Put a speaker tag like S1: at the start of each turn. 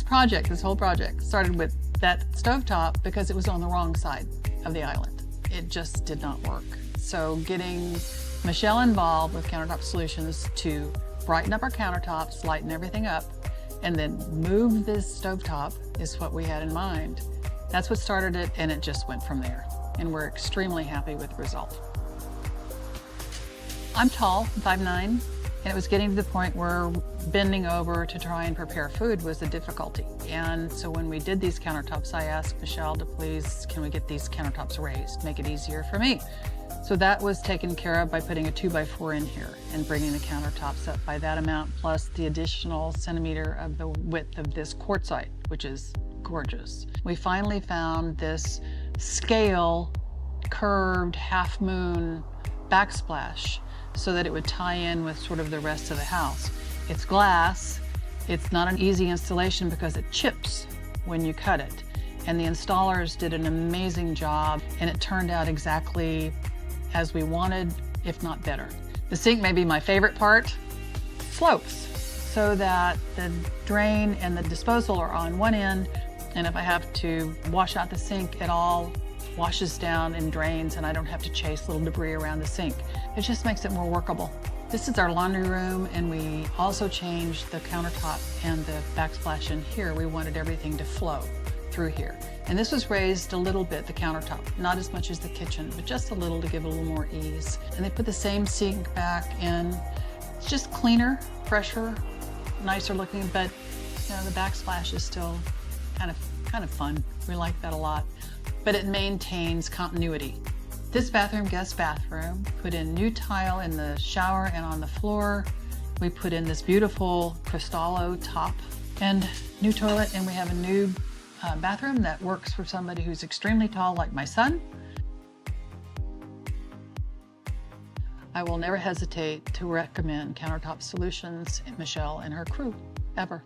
S1: this whole project started with that stovetop because it was on the wrong side of the island. It just did not work. So getting Michelle involved with Countertop Solutions to brighten up our countertops, lighten everything up, and then move this stovetop is what we had in mind. That's what started it, and it just went from there. And we're extremely happy with the result. I'm tall, 5'9", and it was getting to the point where bending over to try and prepare food was a difficulty. And so when we did these countertops, I asked Michelle to please, can we get these countertops raised, make it easier for me? So that was taken care of by putting a 2x4 in here and bringing the countertops up by that amount, plus the additional centimeter of the width of this quartzite, which is gorgeous. We finally found this scale curved half moon backsplash so that it would tie in with sort of the rest of the house. It's glass. It's not an easy installation because it chips when you cut it. And the installers did an amazing job, and it turned out exactly as we wanted, if not better. The sink may be my favorite part. Slopes, so that the drain and the disposal are on one end, and if I have to wash out the sink, it all washes down and drains, and I don't have to chase little debris around the sink. It just makes it more workable. This is our laundry room, and we also changed the countertop and the backsplash in here. We wanted everything to flow through here. And this was raised a little bit, the countertop, not as much as the kitchen, but just a little to give it a little more ease. And they put the same sink back in. It's just cleaner, fresher, nicer looking, but you know, the backsplash is still kind of fun. We like that a lot, but it maintains continuity. This bathroom, guest bathroom, put in new tile in the shower and on the floor. We put in this beautiful Cristallo top and new toilet, and we have a new bathroom that works for somebody who's extremely tall like my son. I will never hesitate to recommend Countertop Solutions and Michelle and her crew, ever.